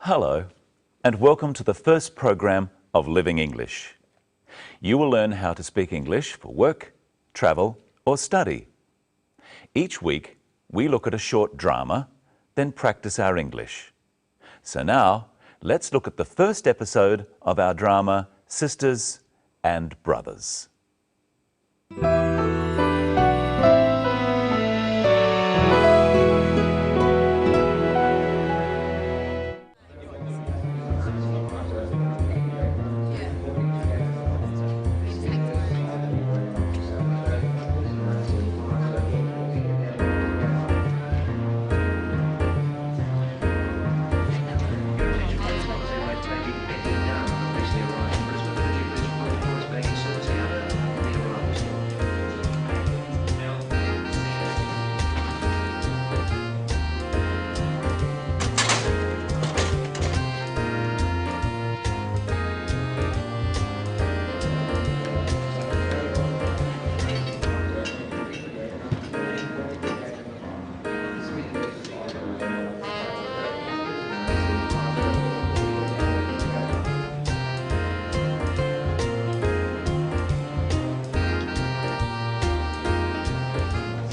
Hello, and welcome to the first program of Living English. You will learn how to speak English for work, travel, or study. Each week, we look at a short drama, then practice our English. So now, let's look at the first episode of our drama, Sisters and Brothers.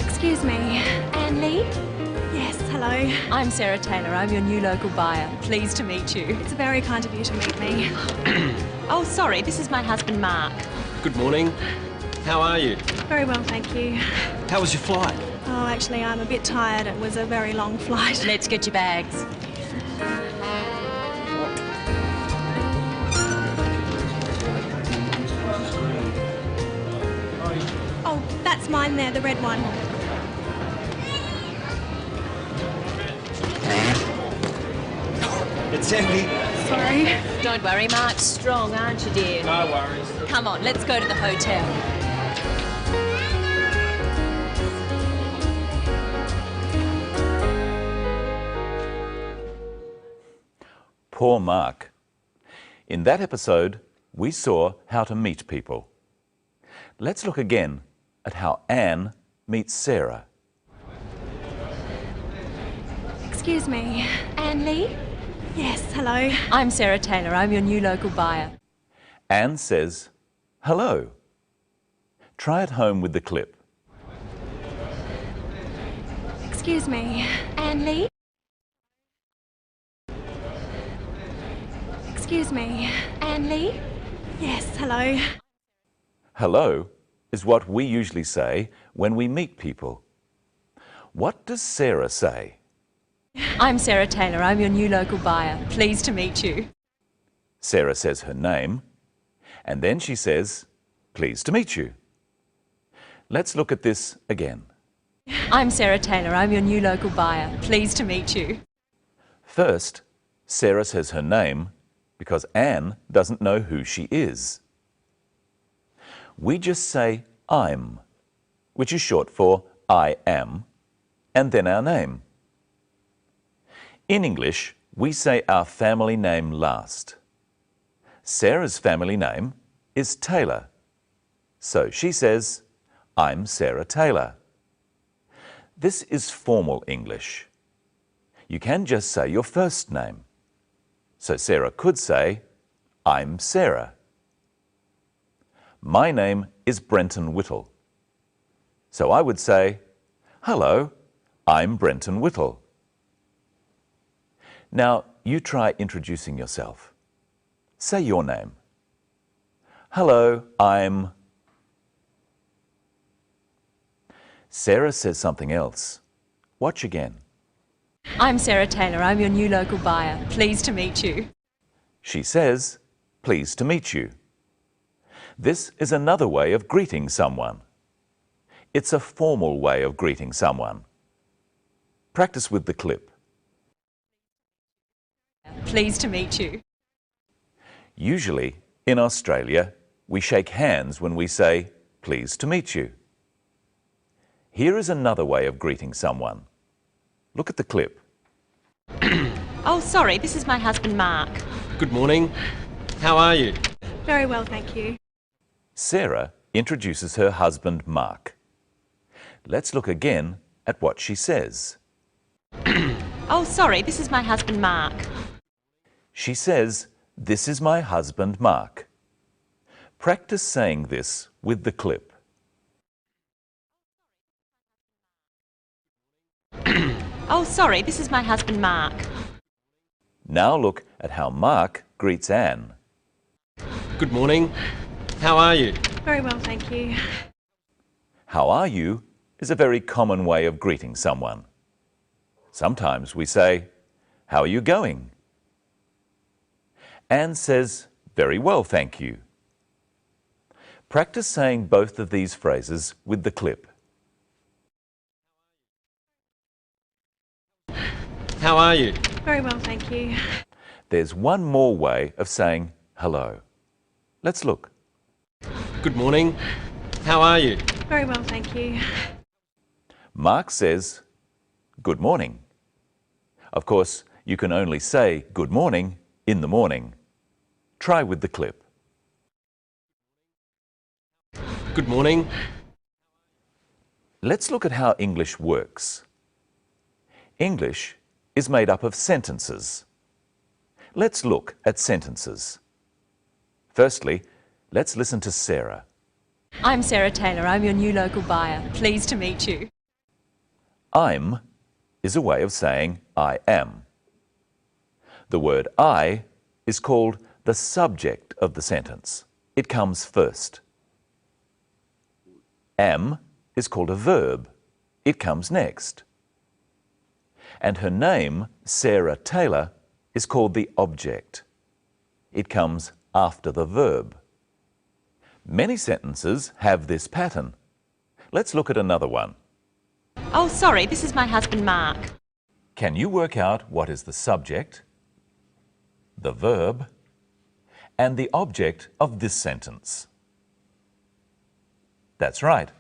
Excuse me, Anne Lee? Yes, hello. I'm Sarah Taylor. I'm your new local buyer. Pleased to meet you. It's very kind of you to meet me. Oh, sorry, this is my husband, Mark. Good morning. How are you? Very well, thank you. How was your flight? Oh, actually, I'm a bit tired. It was a very long flight. Let's get your bags. Oh, that's mine there, the red one. It's empty. Sorry. Don't worry, Mark's strong, aren't you, dear? No worries. Come on, let's go to the hotel. Poor Mark. In that episode, we saw how to meet people. Let's look again at how Anne meets Sarah. Excuse me, Anne Lee? Yes, hello. I'm Sarah Taylor. I'm your new local buyer. Anne says, hello. Try it home with the clip. Excuse me, Anne Lee? Excuse me, Anne Lee? Yes, hello. Hello is what we usually say when we meet people. What does Sarah say? I'm Sarah Taylor. I'm your new local buyer. Pleased to meet you. Sarah says her name, and then she says, pleased to meet you. Let's look at this again. I'm Sarah Taylor. I'm your new local buyer. Pleased to meet you. First, Sarah says her name because Anne doesn't know who she is. We just say I'm, which is short for I am, and then our name. In English, we say our family name last. Sarah's family name is Taylor. So she says, I'm Sarah Taylor. This is formal English. You can just say your first name. So Sarah could say, I'm Sarah. My name is Brenton Whittle. So I would say, hello, I'm Brenton Whittle. Now, you try introducing yourself. Say your name. Hello, I'm... Sarah says something else. Watch again. I'm Sarah Taylor. I'm your new local buyer. Pleased to meet you. She says, pleased to meet you. This is another way of greeting someone. It's a formal way of greeting someone. Practice with the clip. Pleased to meet you. Usually, in Australia, we shake hands when we say, pleased to meet you. Here is another way of greeting someone. Look at the clip. Oh, sorry, this is my husband, Mark. Good morning. How are you? Very well, thank you. Sarah introduces her husband, Mark. Let's look again at what she says. Oh, sorry, this is my husband, Mark. She says, "This is my husband, Mark." Practice saying this with the clip. Oh, sorry, this is my husband, Mark. Now look at how Mark greets Anne. Good morning. How are you? Very well, thank you. How are you is a very common way of greeting someone. Sometimes we say, "How are you going?" Anne says, "Very well, thank you." Practice saying both of these phrases with the clip. How are you? Very well, thank you. There's one more way of saying hello. Let's look. Good morning. How are you? Very well, thank you. Mark says, "Good morning." Of course, you can only say good morning in the morning. Try with the clip. Good morning. Let's look at how English works. English is made up of sentences. Let's look at sentences. Firstly, let's listen to Sarah. I'm Sarah Taylor. I'm your new local buyer. Pleased to meet you. I'm is a way of saying I am. The word I is called the subject of the sentence. It comes first. Am is called a verb. It comes next. And her name, Sarah Taylor, is called the object. It comes after the verb. Many sentences have this pattern. Let's look at another one. Oh, sorry, this is my husband, Mark. Can you work out what is the subject, the verb, and the object of this sentence? That's right.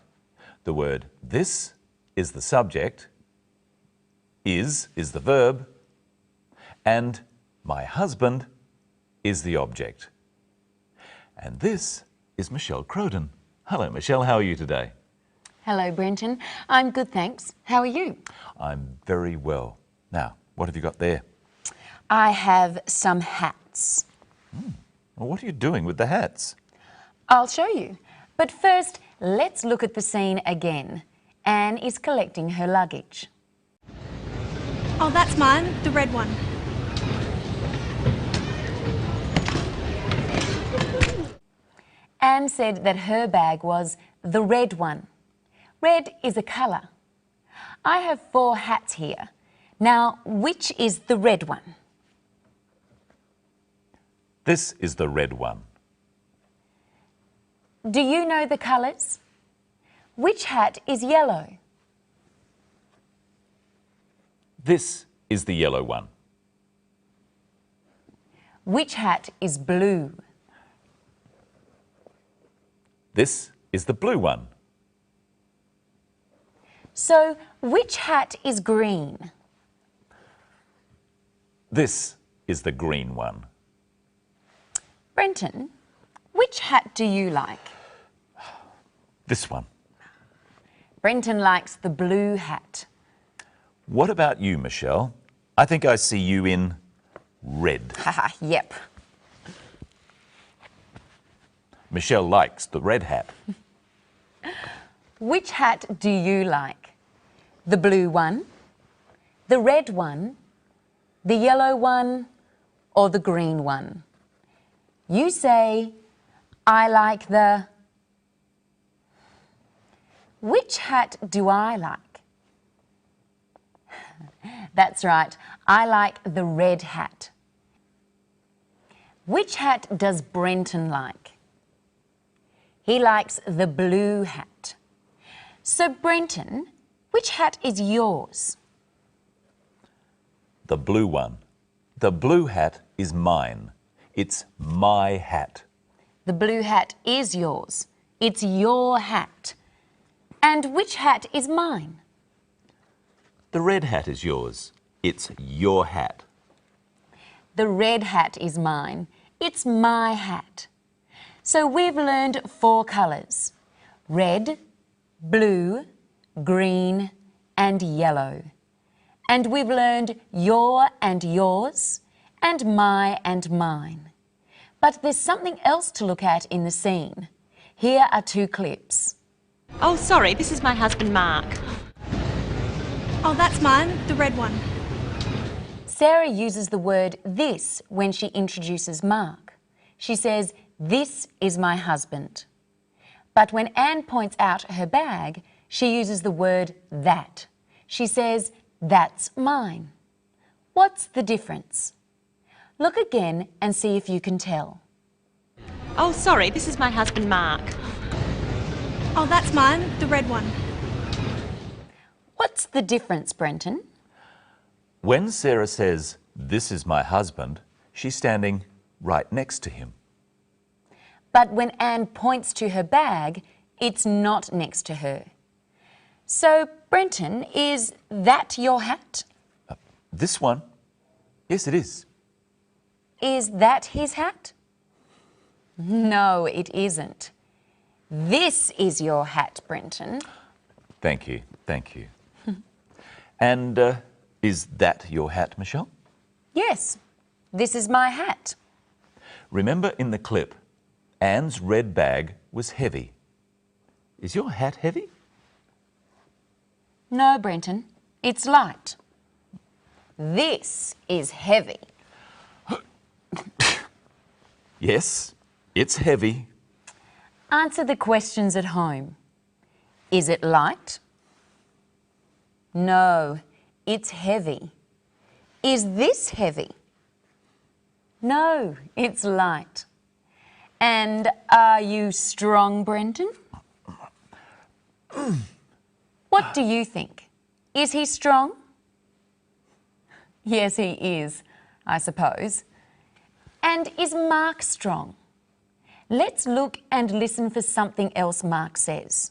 The word this is the subject, is the verb, and my husband is the object. And this is Michelle Crowden. Hello, Michelle. How are you today? Hello, Brenton. I'm good, thanks. How are you? I'm very well. Now, what have you got there? I have some hats. Well, what are you doing with the hats? I'll show you. But first, let's look at the scene again. Anne is collecting her luggage. Oh, that's mine, the red one. Anne said that her bag was the red one. Red is a colour. I have 4 hats here. Now, which is the red one? This is the red one. Do you know the colours? Which hat is yellow? This is the yellow one. Which hat is blue? This is the blue one. So, which hat is green? This is the green one. Brenton, which hat do you like? This one. Brenton likes the blue hat. What about you, Michelle? I think I see you in red. Haha, yep. Michelle likes the red hat. Which hat do you like? The blue one, the red one, the yellow one, or the green one? You say, I like the... Which hat do I like? That's right, I like the red hat. Which hat does Brenton like? He likes the blue hat. So, Brenton, which hat is yours? The blue one. The blue hat is mine. It's my hat. The blue hat is yours. It's your hat. And which hat is mine? The red hat is yours. It's your hat. The red hat is mine. It's my hat. So we've learned 4 colours: red, blue, green and yellow. And we've learned your and yours and my and mine. But there's something else to look at in the scene. Here are 2 clips. Oh, sorry, this is my husband, Mark. Oh, that's mine, the red one. Sarah uses the word this when she introduces Mark. She says, "This is my husband." But when Anne points out her bag, she uses the word that. She says, "That's mine." What's the difference? Look again and see if you can tell. Oh, sorry, this is my husband, Mark. Oh, that's mine, the red one. What's the difference, Brenton? When Sarah says, "This is my husband," she's standing right next to him. But when Anne points to her bag, it's not next to her. So, Brenton, is that your hat? This one? Yes, it is. Is that his hat? No, it isn't. This is your hat, Brenton. Thank you, thank you. And is that your hat, Michelle? Yes, this is my hat. Remember in the clip, Anne's red bag was heavy. Is your hat heavy? No, Brenton, it's light. This is heavy. Yes, it's heavy. Answer the questions at home. Is it light? No, it's heavy. Is this heavy? No, it's light. And are you strong, Brenton? What do you think? Is he strong? Yes, he is, I suppose. And is Mark strong? Let's look and listen for something else Mark says.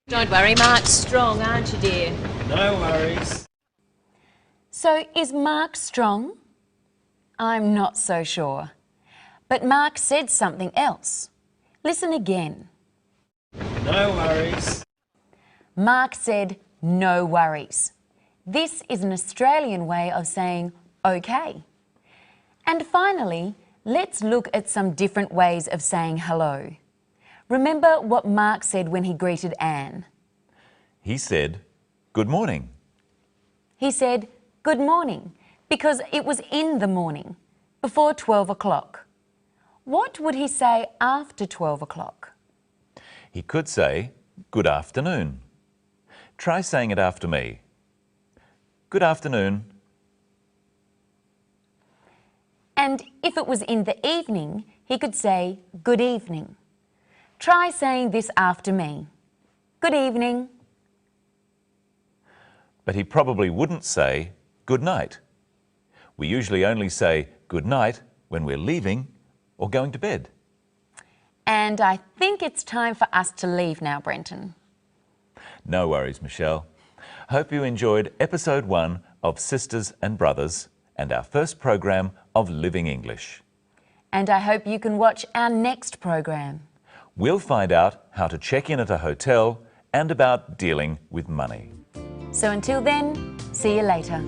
Don't worry, Mark's strong, aren't you, dear? No worries. So, is Mark strong? I'm not so sure. But Mark said something else. Listen again. No worries. Mark said, "No worries." This is an Australian way of saying okay. And finally, let's look at some different ways of saying hello. Remember what Mark said when he greeted Anne. He said, "Good morning." He said, "Good morning," because it was in the morning, before 12 o'clock. What would he say after 12 o'clock? He could say, "Good afternoon." Try saying it after me. Good afternoon. And if it was in the evening, he could say, "Good evening." Try saying this after me. Good evening. But he probably wouldn't say, "Good night." We usually only say good night when we're leaving or going to bed. And I think it's time for us to leave now, Brenton. No worries, Michelle. Hope you enjoyed episode 1 of Sisters and Brothers and our first program of Living English. And I hope you can watch our next program. We'll find out how to check in at a hotel and about dealing with money. So until then, see you later.